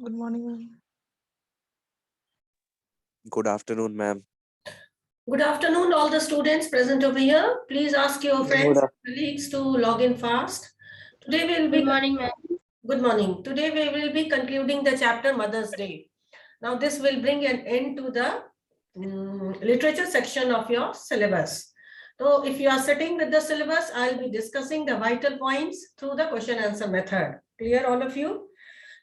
Good morning, ma'am. Good afternoon, ma'am. Good afternoon, all the students present over here. Please ask your Good friends af- and colleagues to log in fast. Today we will Good be morning, ma'am. good morning. Today we will be concluding the chapter Mother's Day. Now this will bring an end to the literature section of your syllabus. So if you are sitting with the syllabus, I'll be discussing the vital points through the question answer method. Clear, all of you?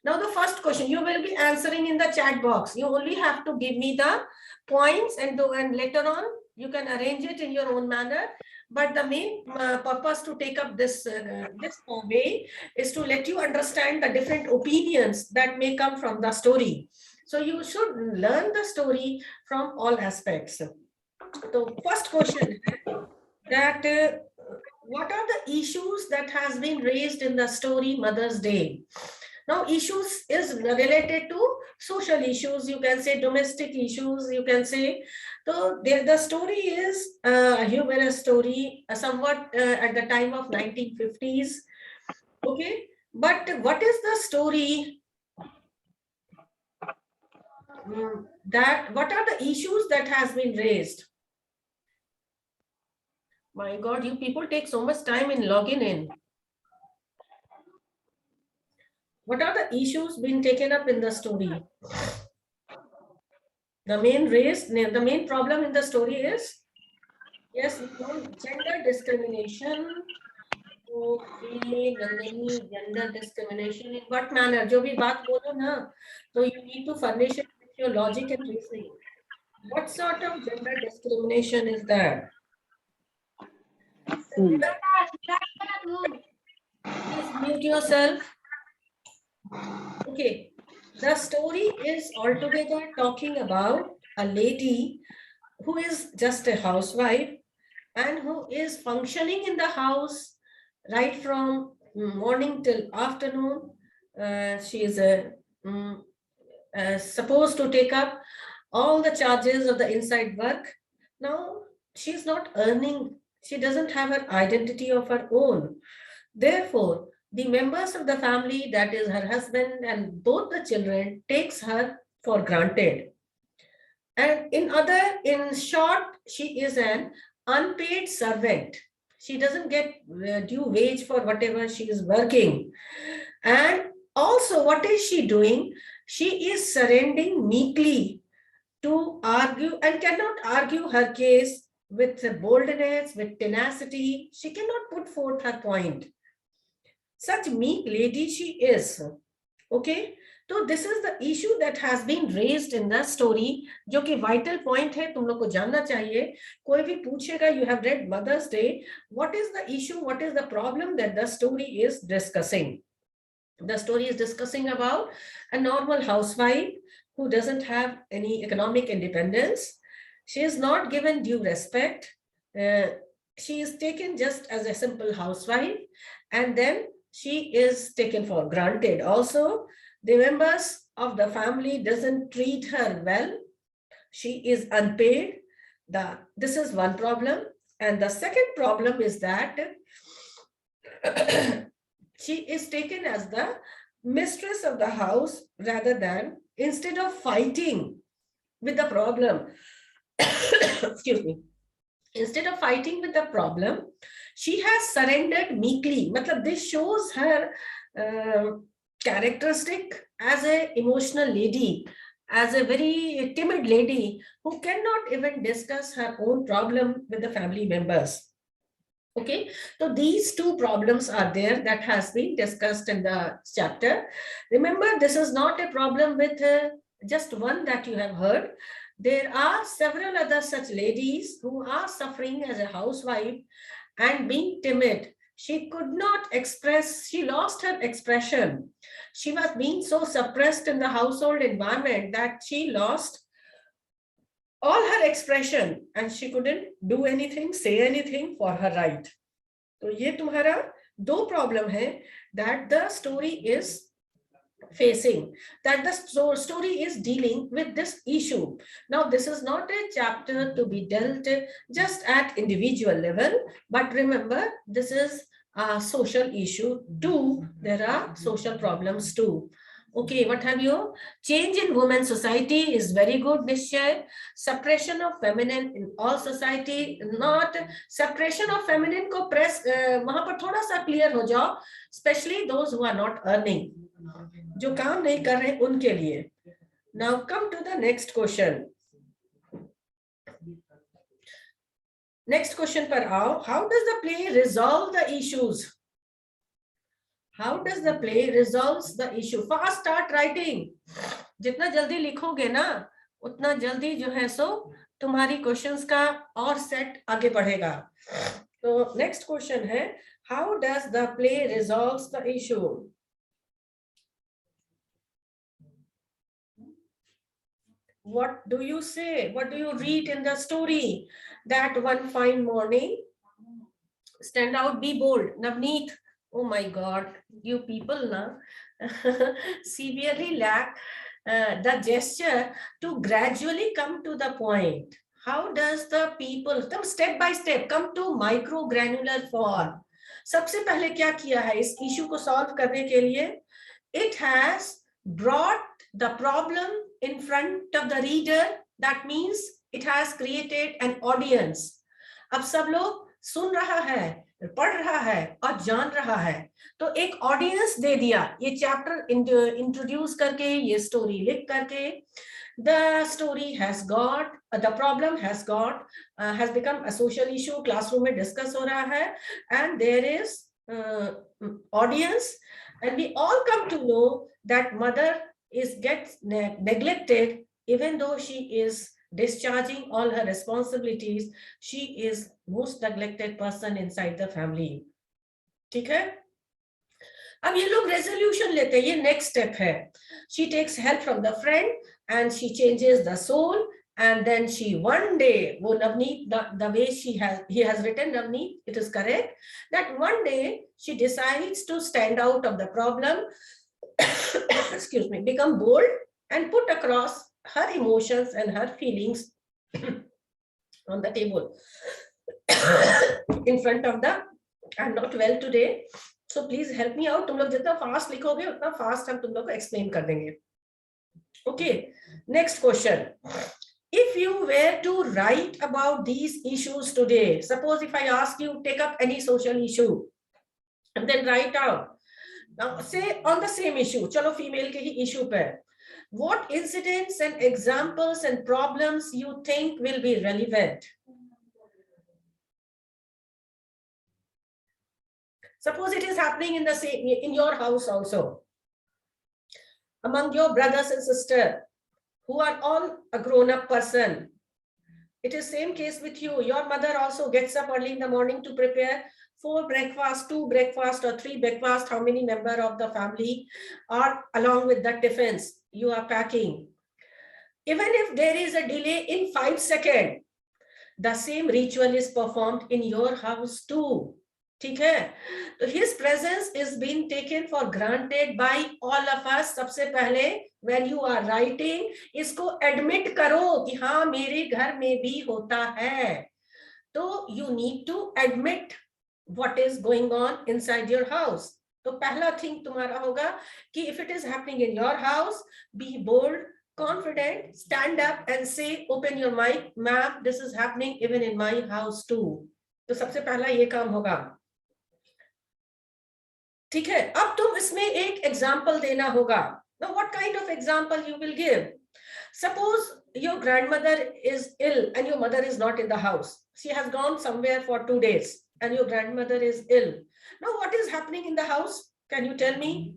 Now the first question you will be answering in the chat box. You only have to give me the points and later on you can arrange it in your own manner. But the main purpose to take up this way is to let you understand the different opinions that may come from the story. So you should learn the story from all aspects. So first question that what are the issues that has been raised in the story Mother's Day? Now, issues is related to social issues, you can say domestic issues, you can say. So, the story is a humorous story, somewhat at the time of 1950s. Okay, but what is the story what are the issues that has been raised? My God, you people take so much time in logging in. What are the issues being taken up in the story? The main problem in the story is, yes, we know gender discrimination. Okay, Nandini, gender discrimination in what manner? जो भी बात बोलो ना, so you need to furnish it with your logic and reasoning. What sort of gender discrimination is that? Please mute yourself. Okay, the story is altogether talking about a lady who is just a housewife and who is functioning in the house right from morning till afternoon. She is supposed to take up all the charges of the inside work. Now, she's not earning, she doesn't have an identity of her own. Therefore, the members of the family, that is her husband and both the children, takes her for granted. And in short, she is an unpaid servant. She doesn't get due wage for whatever she is working. And also, what is she doing? She is surrendering meekly to argue and cannot argue her case with boldness, with tenacity. She cannot put forth her point. Such meek lady she is. Okay, so this is the issue that has been raised in the story, जो कि vital point है, तुम लोग को जानना चाहिए. कोई भी पूछेगा, you have read Mother's Day, what is the issue, what is the problem that the story is discussing? The story is discussing about a normal housewife who doesn't have any economic independence. She is not given due respect. She is taken just as a simple housewife, and then she is taken for granted. Also, the members of the family doesn't treat her well. She is unpaid. This is one problem. And the second problem is that she is taken as the mistress of the house rather than, instead of fighting with the problem, excuse me, instead of fighting with the problem, she has surrendered meekly. Matlab, this shows her characteristic as a emotional lady, as a very timid lady who cannot even discuss her own problem with the family members. Okay, so these two problems are there that has been discussed in the chapter. Remember, this is not a problem with just one that you have heard. There are several other such ladies who are suffering as a housewife and being timid. She could not express, she lost her expression. She was being so suppressed in the household environment that she lost all her expression and she couldn't do anything, say anything for her right. तो ये तुम्हारा दो problem है that the story is facing, that the story is dealing with this issue. Now, this is not a chapter to be dealt just at individual level, but remember, this is a social issue too. There are social problems too. Okay, what have you? Change in women's society is very good, Nishchay. Suppression of feminine in all society, not suppression of feminine को press वहां पर थोड़ा सा clear हो जाओ, especially those who are not earning, जो काम नहीं कर रहे उनके लिए. Now come to the next question. Next question पर आओ. How does the play resolve the issues? How does the play resolves the issue? Fast start writing. जितना जल्दी लिखोगे ना उतना जल्दी जो है सो तुम्हारी क्वेश्चंस का और सेट आगे बढ़ेगा. तो नेक्स्ट क्वेश्चन है, how does the play resolves the issue? What do you say? What do you read in the story? That one fine morning, stand out, be bold. Navneet, oh my God, you people now severely lack the gesture to gradually come to the point. How does the people come step by step, come to micro granular form? सबसे पहले क्या किया है इस issue को solve करने के लिए? It has brought the problem in front of the reader. That means it has created an audience. अब सब लोग सुन रहा है, पढ़ रहा है और जान रहा है, तो एक ऑडियंस दे दिया ये चैप्टर इंट्रोड्यूस करके, ये स्टोरी लिख करके. The story has got, the problem has got, has become a social issue. Classroom में डिस्कस हो रहा है, and there is audience, and we all come to know that mother gets neglected, even though she is discharging all her responsibilities. She is most neglected person inside the family. ठीक है? अब ये लोग resolution लेते हैं, ये next step है. She takes help from the friend and she changes the soul, and then she one day, वो Navneet, the way he has written, Navneet, it is correct, that one day she decides to stand out of the problem, excuse me, become bold and put across her emotions and her feelings on the table in front of the, I'm not well today, so please help me out. तुम लोग जितना fast लिखोगे उतना fast हम तुम लोग को explain कर देंगे. Okay, next question. If you were to write about these issues today, suppose if I ask you take up any social issue and then write out, now say on the same issue, चलो female के ही issue पे, what incidents and examples and problems you think will be relevant? Suppose it is happening in the same, in your house also, among your brothers and sisters who are all a grown-up person. It is same case with you. Your mother also gets up early in the morning to prepare 4 breakfast, 2 breakfast or 3 breakfast, how many member of the family are along with the tiffins you are packing. Even if there is a delay in 5 seconds, the same ritual is performed in your house too. ठीक है? तो his presence is being taken for granted by all of us. सबसे पहले when you are writing, इसको admit करो कि हाँ मेरे घर में भी होता है. तो you need to admit what is going on inside your house. तो पहला thing तुम्हारा होगा कि if it is happening in your house, be bold, confident, stand up and say, open your mic, ma'am, this is happening even in my house too. तो सबसे पहला ये काम होगा. ठीक है, अब तुम इसमें एक एग्जाम्पल देना होगा. Now what kind of example you will give? Suppose your grandmother is ill and your mother is not in the house. She has gone somewhere for 2 days and your grandmother is ill. Now what is happening in the house? Can you tell me?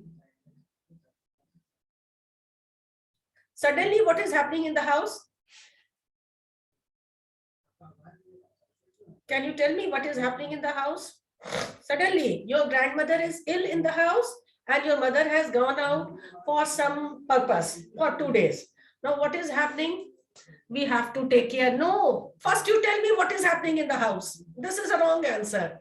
Suddenly what is happening in the house? Can you tell me what is happening in the house? Suddenly your grandmother is ill in the house and your mother has gone out for some purpose for 2 days. Now what is happening? We have to take care. No, first you tell me what is happening in the house. This is a wrong answer.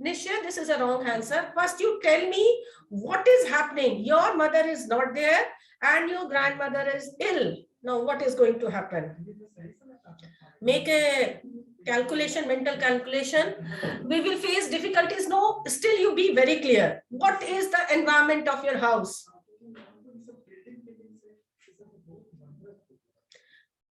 Nishya, this is a wrong answer. First you tell me what is happening. Your mother is not there and your grandmother is ill. Now what is going to happen? Make a calculation, mental calculation. We will face difficulties. No, still you be very clear. What is the environment of your house?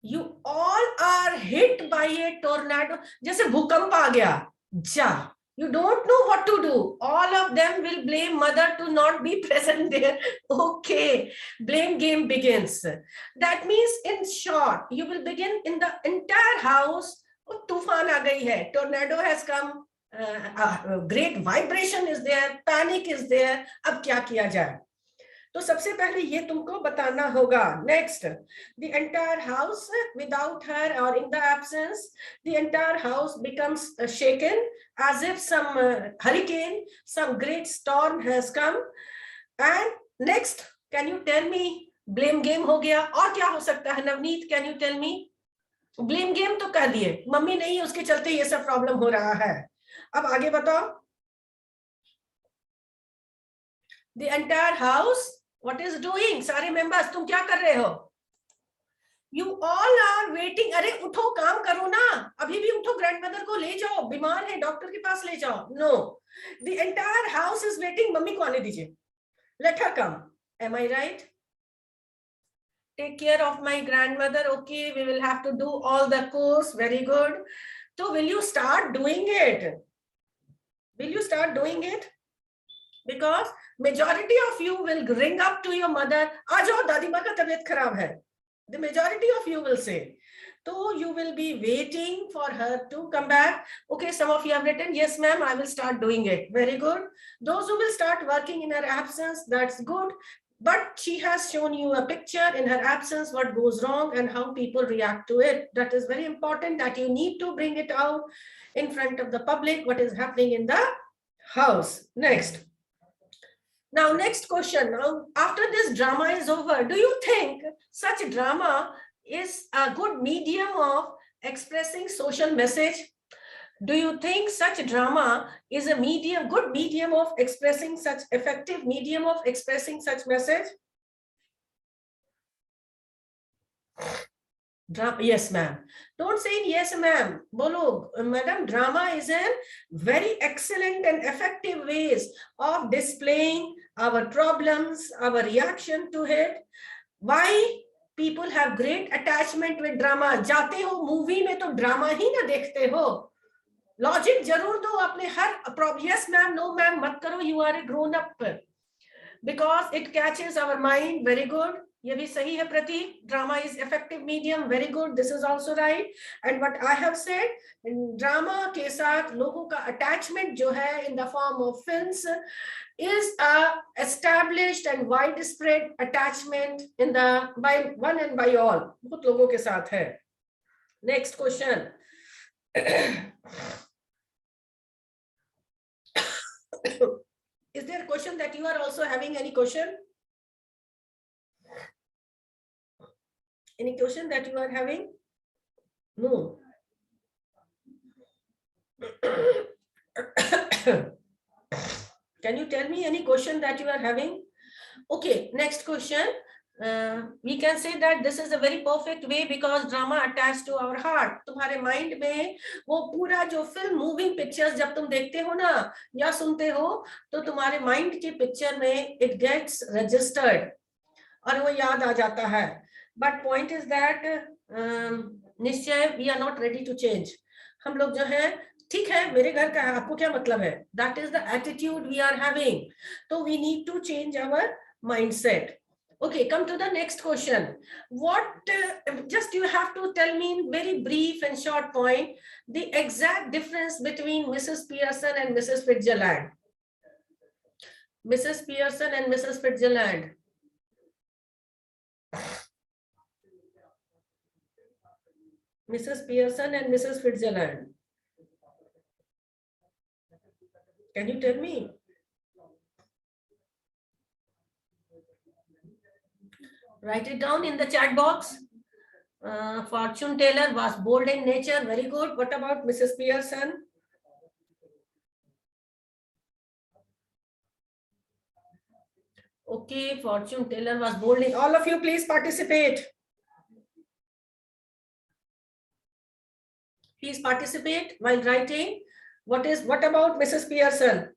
You all are hit by a tornado. जैसे भूकंप आ गया, जा. You don't know what to do. All of them will blame mother to not be present there. Okay, blame game begins. That means, in short, you will begin in the entire house. तूफान आ गई है, tornado has come, great vibration is there, panic is there. अब क्या किया जाए? तो सबसे पहले ये तुमको बताना होगा. Next, the entire house without her or in the absence, the entire house becomes shaken as if some hurricane, some great storm has come. And next, can you tell me, blame game हो गया, और क्या हो सकता है Navneet? Can you tell me? Blame game तो कह दिए, मम्मी नहीं उसके चलते ये सब प्रॉब्लम हो रहा है. अब आगे बताओ. The entire house, what is doing? सारे मेंबर्स तुम क्या कर रहे हो? You all are waiting. अरे उठो, काम करो ना, अभी भी उठो, ग्रैंडमदर को ले जाओ, बीमार है, डॉक्टर के पास ले जाओ. No, the entire house is waiting. Mummy को आने दीजिए, let her come. Am I right? Take care of my grandmother. Okay, we will have to do all the course. Very good. So will you start doing it? Will you start doing it? Because majority of you will ring up to your mother, आ जाओ दादी माँ का तबीयत खराब है. The majority of you will say. So you will be waiting for her to come back. Okay, some of you have written, yes ma'am, I will start doing it. Very good. Those who will start working in her absence, that's good. But she has shown you a picture in her absence, what goes wrong and how people react to it. That is very important, that you need to bring it out in front of the public, what is happening in the house. Next. Now, next question. Now, after this drama is over, do you think such drama is a good medium of expressing social message? Do you think such drama is a good medium of expressing such effective medium of expressing such message? Yes, ma'am. Don't say yes, ma'am. Bolo, madam, drama is a very excellent and effective ways of displaying our problems, our reaction to it. Why people have great attachment with drama? जाते हो movie में तो drama ही ना देखते हो. Logic जरूर दो अपने हर yes ma'am, no ma'am मत करो. You are a grown up. Because it catches our mind. Very good. ये भी सही है प्रतीक. Drama is effective medium. Very good. This is also right. And what I have said, drama के साथ लोगों का attachment जो है in the form of films is a established and widespread attachment in the by one and by all. बहुत लोगों के साथ है. Next question. Is there a question that you are also having? Any question? Any question that you are having? No. Can you tell me any question that you are having? Okay, next question. We can say that this is a very perfect way because drama attached to our heart. तुम्हारे mind में वो पूरा जो film moving pictures जब तुम देखते हो ना या सुनते हो तो तुम्हारे mind की picture में it gets registered और वो याद आ जाता है. But point is that निश्चय we are not ready to change. हम लोग जो है ठीक है मेरे घर का है, आपको क्या मतलब है? That is the attitude we are having. So we need to change our mindset. Okay, come to the next question. What just you have to tell me in very brief and short point the exact difference between Mrs. Pearson and Mrs. Fitzgerald. Mrs. Pearson and Mrs. Fitzgerald. Mrs. Pearson and Mrs. Fitzgerald. Can you tell me? Write it down in the chat box. Fortune teller was bold in nature. Very good. What about Mrs. Pearson? Okay, fortune teller was bold in. All of you, please participate. Please participate while writing. What about Mrs. Pearson?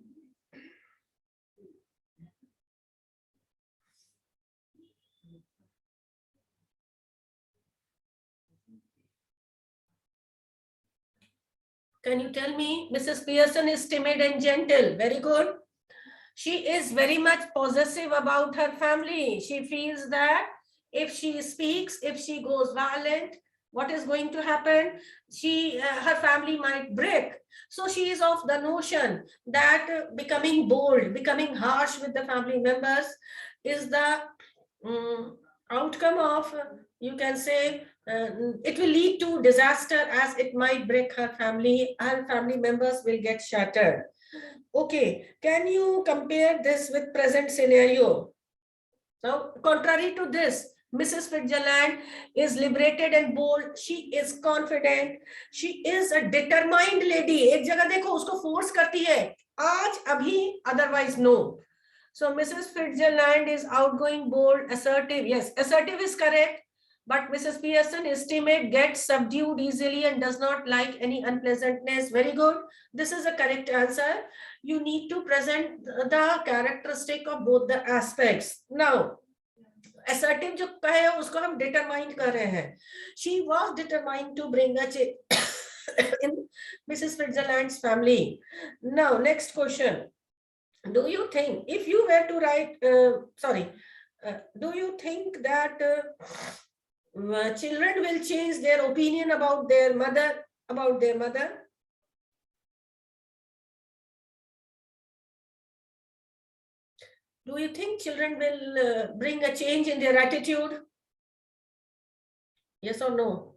Can you tell me? Mrs. Pearson is timid and gentle. Very good. She is very much possessive about her family. She feels that if she speaks, if she goes violent, what is going to happen? Her family might break. So she is of the notion that becoming bold, becoming harsh with the family members is the outcome of, you can say, it will lead to disaster, as it might break her family. Her family members will get shattered. Okay, can you compare this with present scenario? Now, contrary to this, Mrs. Fitzgerald is liberated and bold. She is confident. She is a determined lady. एक जगह देखो उसको force करती है. आज अभी, otherwise no. So Mrs. Fitzgerald is outgoing, bold, assertive. Yes, assertive is correct. But Mrs. Pearson is timid, gets subdued easily, and does not like any unpleasantness. Very good. This is a correct answer. You need to present the characteristic of both the aspects. Now, assertive जो कहे उसको हम determined कर रहे हैं. She was determined to bring a change in Mrs. Fitzgerald's family. Now, next question. Do you think, if you were to write, do you think that children will change their opinion about their mother, Do you think children will bring a change in their attitude? Yes or no?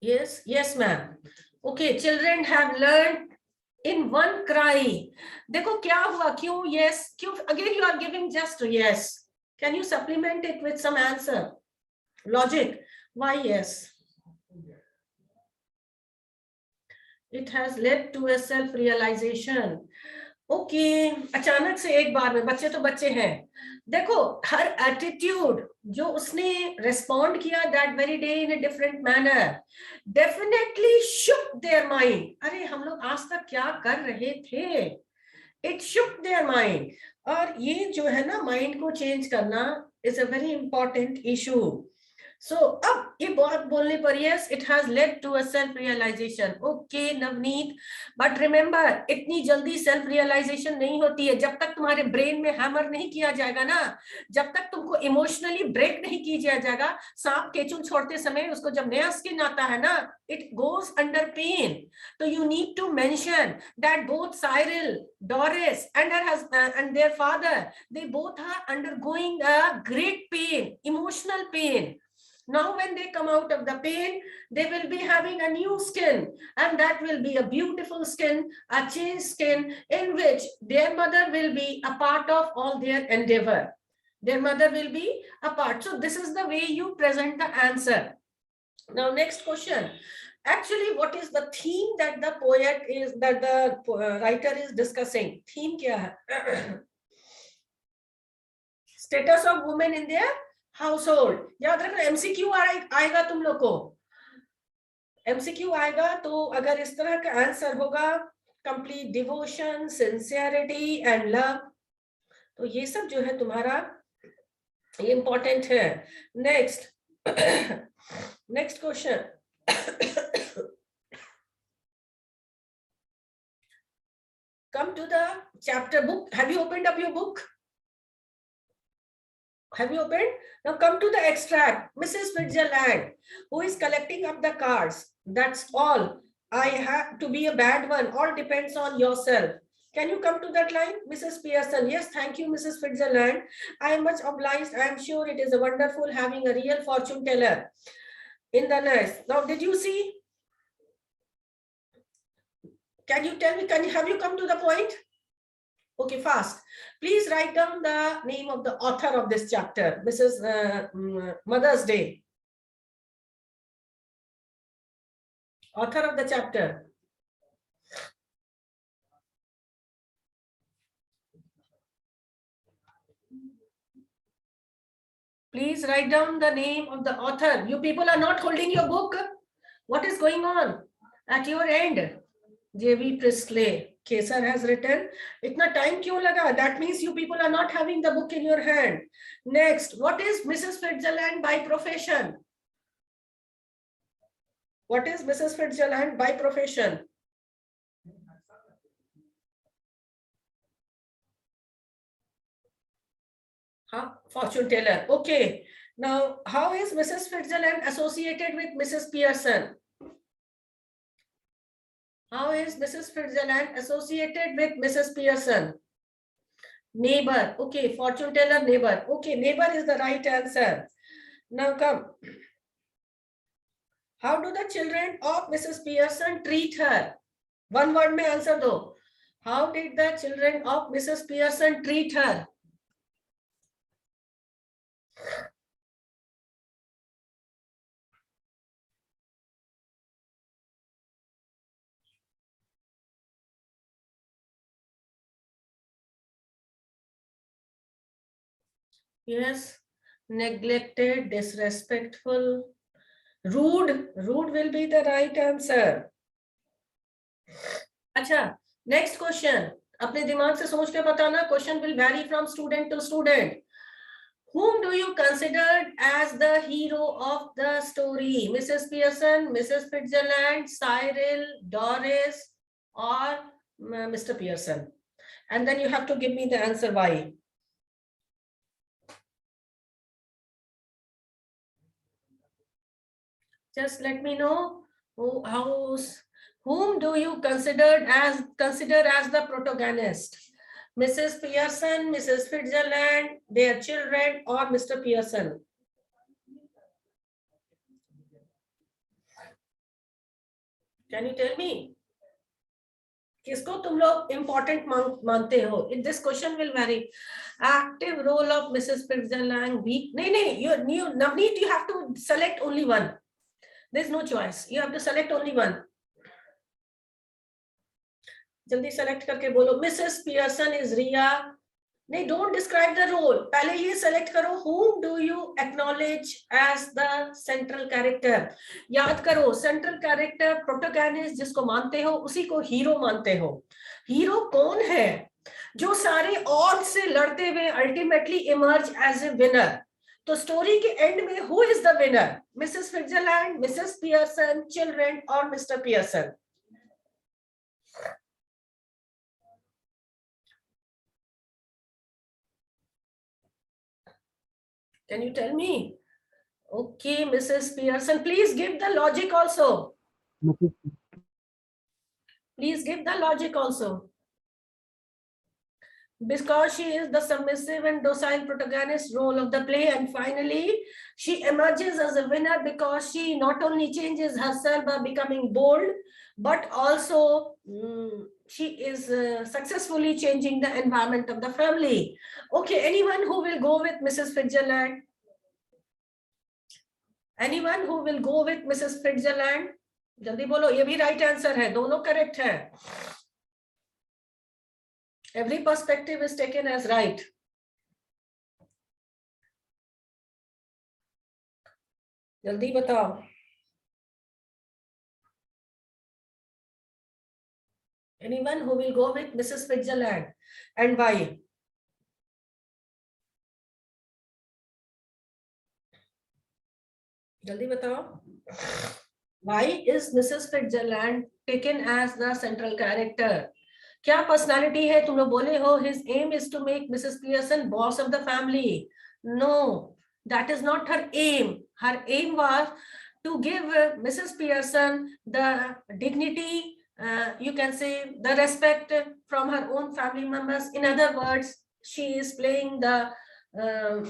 Yes, yes, ma'am. Okay, children have learned in one cry. देखो क्या हुआ, क्यों yes, क्यों? Again, you are giving just yes. Can you supplement it with some answer? Logic. Why yes? It has led to a self-realization. Okay, अचानक से एक बार में, बच्चे तो बच्चे हैं, देखो हर एटीट्यूड जो उसने रेस्पॉन्ड किया that very day in a different manner definitely shook their mind. अरे हम लोग आज तक क्या कर रहे थे? It shook their mind. और ये जो है ना, माइंड को चेंज करना is a very important issue. So, अब ये बात बोलने पर yes, it has led to a self-realization. Okay, Navneet, but remember, इतनी जल्दी self-realization नहीं होती है. जब तक तुम्हारे ब्रेन में हैमर नहीं किया जाएगा ना, जब तक तुमको इमोशनली ब्रेक नहीं किया जाएगा, सांप केचुन छोड़ते समय उसको जब नया स्किन आता है ना, it goes under pain. So you need to mention that both Cyril, Doris, and her husband and their father, they both are undergoing a great pain, emotional pain. Now, when they come out of the pain, they will be having a new skin, and that will be a beautiful skin, a changed skin, in which their mother will be a part of all their endeavor. Their mother will be a part. So this is the way you present the answer. Now, next question. Actually, what is the theme that the poet is, that the writer is discussing? Theme kya hai? Status of women in their household. याद रखना, MCQ आएगा तुम लोग को. MCQ आएगा तो अगर इस तरह का आंसर होगा, complete devotion, sincerity and love, तो ये सब जो है तुम्हारा ये important है. Next, next question. Come to the chapter book. Have you opened up your book? Have you opened? Now come to the extract. Mrs. Fitzgerald, who is collecting up the cards. That's all. I have to be a bad one. All depends on yourself. Can you come to that line? Mrs. Pearson. Yes, thank you, Mrs. Fitzgerald. I am much obliged. I am sure it is a wonderful having a real fortune teller in the nurse. Now, did you see? Can you tell me, have you come to the point? Okay, fast. Please write down the name of the author of this chapter, Mrs. Mother's Day. Author of the chapter. Please write down the name of the author. You people are not holding your book. What is going on at your end? J.B. Priestley. Kesar has written. Itna time kyun laga? That means you people are not having the book in your hand. Next, what is Mrs. Fitzgerald by profession? What is Mrs. Fitzgerald by profession? Fortune teller. Okay. Now, how is Mrs. Fitzgerald associated with Mrs. Pearson? How is Mrs. Fitzgerald associated with Mrs. Pearson? Neighbor. Okay, fortune teller, neighbor. Okay, neighbor is the right answer. Now come. How do the children of Mrs. Pearson treat her? One word mein answer do. How did the children of Mrs. Pearson treat her? Yes, neglected, disrespectful, rude. Rude will be the right answer. अच्छा, next question. अपने दिमाग से सोच के बताना. Question will vary from student to student. Whom do you consider as the hero of the story? Mrs. Pearson, Mrs. Fitzgerald, Cyril, Doris, or Mr. Pearson? And then you have to give me the answer why. Just let me know whom do you consider as the protagonist? Mrs. Pearson, Mrs. Fitzgerald, their children, or Mr. Pearson? Can you tell me? किसको तुम लोग important मानते हो? This question will vary. Active role of Mrs. Fitzgerald, weak. नहीं, you Navneet, you have to select only one. There's no choice. You have to select only one. जल्दी select करके बोलो. Mrs. Pearson is Ria. नहीं, don't describe the role. पहले ये select करो. Whom do you acknowledge as the central character? याद करो, central character, protagonist जिसको मानते हो, उसी को hero मानते हो. Hero कौन है? जो सारे odds से लड़ते हुए ultimately emerge as a winner. तो story के end में who is the winner? Mrs. Fitzgerald, Mrs. Pearson, children, or Mr. Pearson? Can you tell me? Okay, Mrs. Pearson, please give the logic also. Please give the logic also. Because she is the submissive and docile protagonist role of the play, and finally she emerges as a winner because she not only changes herself by becoming bold, but also she is successfully changing the environment of the family. Okay, anyone who will go with Mrs. Fitzgerald? Anyone who will go with Mrs. Fitzgerald? जल्दी बोलो, ये भी right answer है, दोनों correct है. Every perspective is taken as right. जल्दी बताओ. Anyone who will go with Mrs. Fitzgerald and why? जल्दी बताओ. Why is Mrs. Fitzgerald taken as the central character? क्या पर्सनालिटी है? तुम लोग बोले हो his aim is to make Mrs. Pearson boss of the family. No, that is not her aim. Her aim was to give Mrs. Pearson the dignity, you can say the respect from her own family members. In other words, she is playing the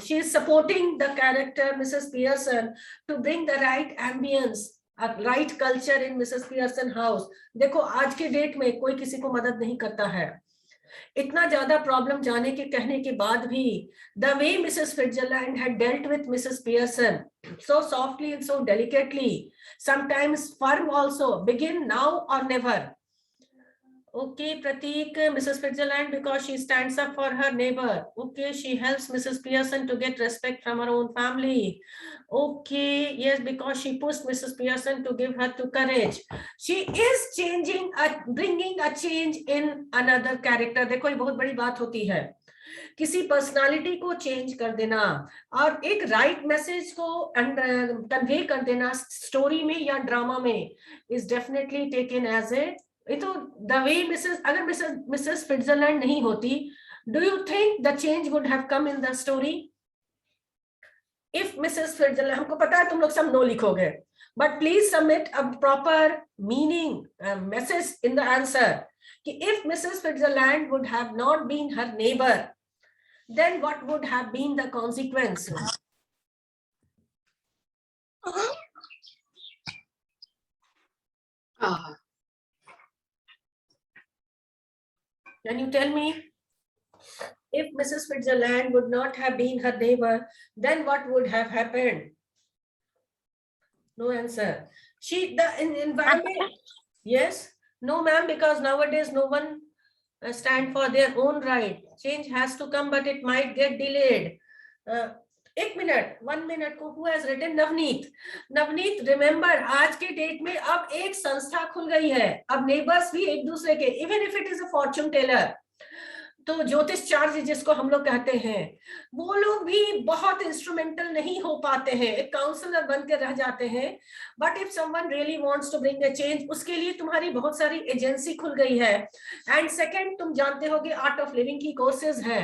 she is supporting the character Mrs. Pearson to bring the right ambience, a right culture in Mrs. Pearson house. देखो आज के date में कोई किसी को मदद नहीं करता है. इतना ज्यादा प्रॉब्लम जाने के कहने के बाद भी the way Mrs. Fitzgerald had dealt with Mrs. Pearson, so softly and so delicately, sometimes firm also, begin now or never. Okay, Pratik, Mrs. Switzerland, because she stands up for her neighbor. Okay, she helps Mrs. Pearson to get respect from her own family. Okay, yes, because she pushed Mrs. Pearson to give her to courage. She is changing, bringing a change in another character. देखो ये बहुत बड़ी बात होती है, किसी personality को change कर देना और एक राइट मैसेज को कन्वे कर देना स्टोरी में या ड्रामा में is definitely taken as a, तो द वे अगर मिसेस स्विट्जरलैंड नहीं होती, do you think the change would have come in the story? If Mrs Switzerland, हमको पता है तुम लोग सब नो लिखोगे, but please submit a proper meaning message in the answer कि if Mrs Switzerland would have not been her neighbour, then what would have been the consequence? Can you tell me? If Mrs. Switzerland would not have been her neighbor, then what would have happened? No answer. The environment. Yes. No, ma'am, because nowadays no one stand for their own right. Change has to come, but it might get delayed. 1 minute, 1 minute को who has written? Navneet. Navneet, remember आज के date में अब एक संस्था खुल गई है, अब नेबर्स भी एक दूसरे के, even if it is a fortune teller, तो ज्योतिष चार्ज जिसको हम लोग कहते हैं, वो लोग भी बहुत इंस्ट्रूमेंटल नहीं हो पाते हैं, एक काउंसलर बन के रह जाते हैं, but if someone really wants to bring a change, उसके लिए तुम्हारी बहुत सारी एजेंसी खुल गई है. एंड सेकंड, तुम जानते होगे आर्ट ऑफ लिविंग की कोर्सेज है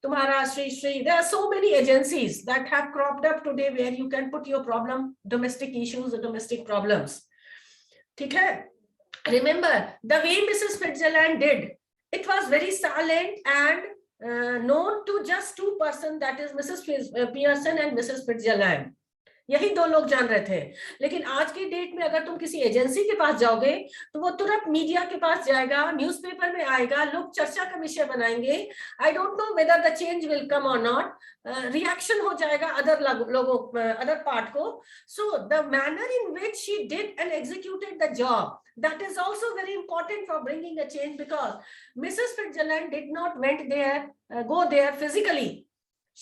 तुम्हारा, Shri Shri, there are so many agencies that have cropped up today where you can put your problem, domestic issues, domestic problems. ठीक है, remember the way Mrs Switzerland did, it was very silent and known to just 2 persons, that is Mrs. Pearson and Mrs. Switzerland. यही 2 लोग जान रहे थे. लेकिन आज की डेट में अगर तुम किसी एजेंसी के पास जाओगे तो वो तुरंत मीडिया के पास जाएगा, न्यूज़पेपर में आएगा, लोग चर्चा का विषय बनाएंगे. I don't know whether the change will come और नॉट, रिएक्शन हो जाएगा अदर लोगों, अदर पार्ट को. So the manner in which she did and executed the job, that is also very important for bringing a change, because Mrs. Switzerland did not go there physically.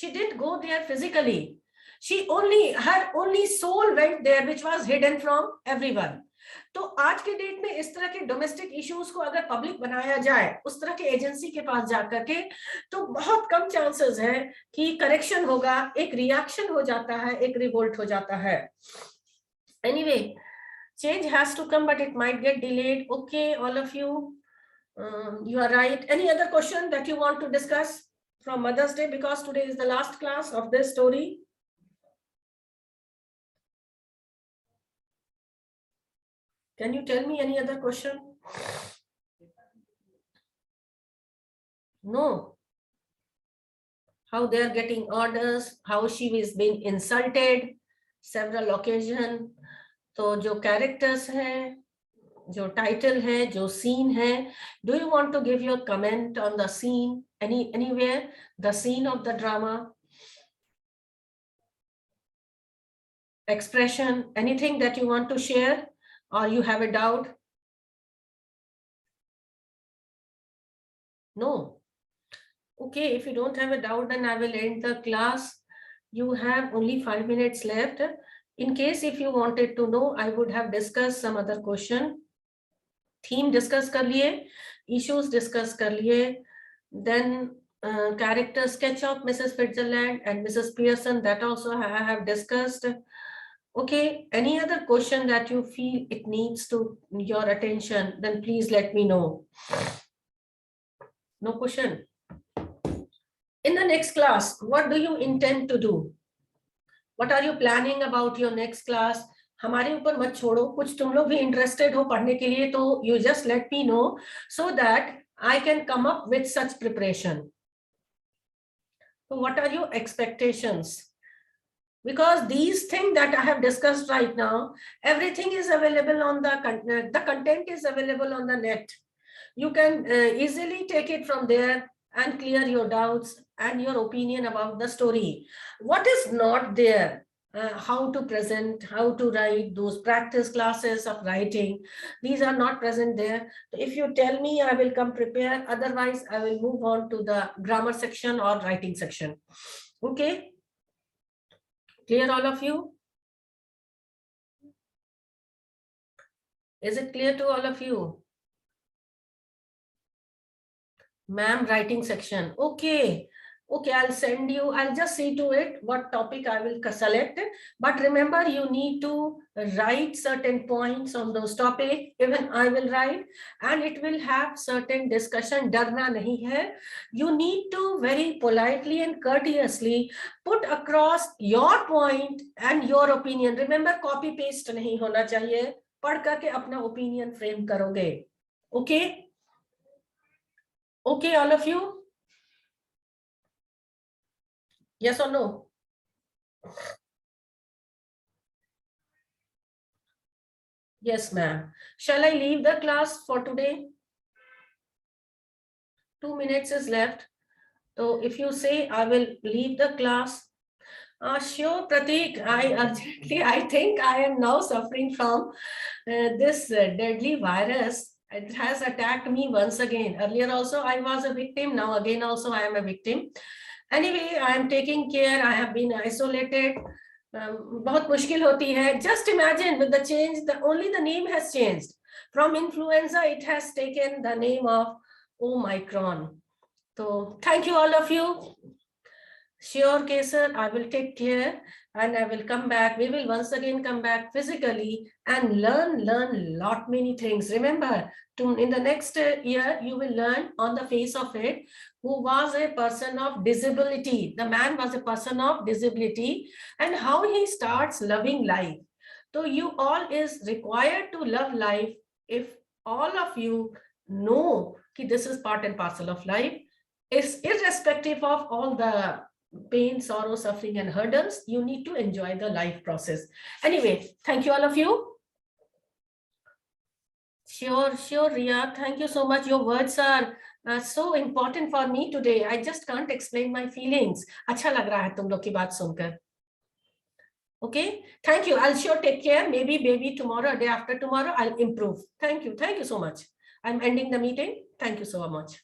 She didn't go there physically. Her only soul went there, which was hidden from everyone. तो आज के date में इस तरह के domestic issues को अगर public बनाया जाए उस तरह के एजेंसी के पास जाकर के, तो बहुत कम चांसेस है कि करेक्शन होगा, एक रिएक्शन हो जाता है, एक रिवोल्ट हो जाता है. Anyway, change has to come, but it might get delayed. Okay, all of you, you are right. Any other question that you want to discuss from Mother's Day, because today is the last class of this story? Can you tell me any other question? No. How they are getting orders, how she is being insulted several occasions. तो जो characters हैं, जो title है, जो scene है, do you want to give your comment on the scene, anywhere, the scene of the drama, expression, anything that you want to share, or you have a doubt? No. Okay, if you don't have a doubt, then I will end the class. You have only 5 minutes left. In case if you wanted to know, I would have discussed some other question. Theme discuss कर लिए, issues discuss कर लिए, then character sketch of Mrs. Switzerland and Mrs. Pearson, that also I have discussed. Okay, any other question that you feel it needs to your attention, then please let me know. No question. In the next class, what do you intend to do? What are you planning about your next class? हमारे ऊपर मत छोड़ो, कुछ तुम लोग भी interested हो पढ़ने के लिए, तो you just let me know so that I can come up with such preparation. So what are your expectations? Because these things that I have discussed right now, everything is available on the content is available on the net. You can easily take it from there and clear your doubts and your opinion about the story. What is not there? how to present, how to write, those practice classes of writing, these are not present there. If you tell me, I will come prepared. Otherwise, I will move on to the grammar section or writing section. Okay? Clear, all of you? Is it clear to all of you? Ma'am, writing section. Okay. Okay, I'll send you, I'll just see to it what topic I will select. But remember, you need to write certain points on those topics. Even I will write, and it will have certain discussion. Darna nahi hai. You need to very politely and courteously put across your point and your opinion. Remember, copy paste nahi hona chahiye. पढ़ करके अपना opinion frame करोगे. Okay? Okay, all of you? Yes or no? Yes, ma'am. Shall I leave the class for today? 2 minutes is left. So if you say I will leave the class, sure, Pratik, I think I am now suffering from this deadly virus. It has attacked me once again. Earlier also I was a victim. Now again also I am a victim. Anyway, I am taking care. I have been isolated. बहुत मुश्किल होती है. Just imagine with the change, only the name has changed. From influenza, it has taken the name of Omicron. So thank you all of you. Sure, Kesar, I will take care and I will come back. We will once again come back physically and learn lot many things. Remember, in the next year, you will learn on the face of it who was a person of disability. The man was a person of disability and how he starts loving life. So you all is required to love life if all of you know that this is part and parcel of life. It's irrespective of all the pain, sorrow, suffering, and hurdles, you need to enjoy the life process. Anyway, thank you all of you. Sure, Ria. Thank you so much. Your words are so important for me today. I just can't explain my feelings. अच्छा लग रहा है तुम लोग की बात सुनकर. Okay, thank you. I'll sure take care. Maybe tomorrow, day after tomorrow, I'll improve. Thank you so much. I'm ending the meeting. Thank you so much.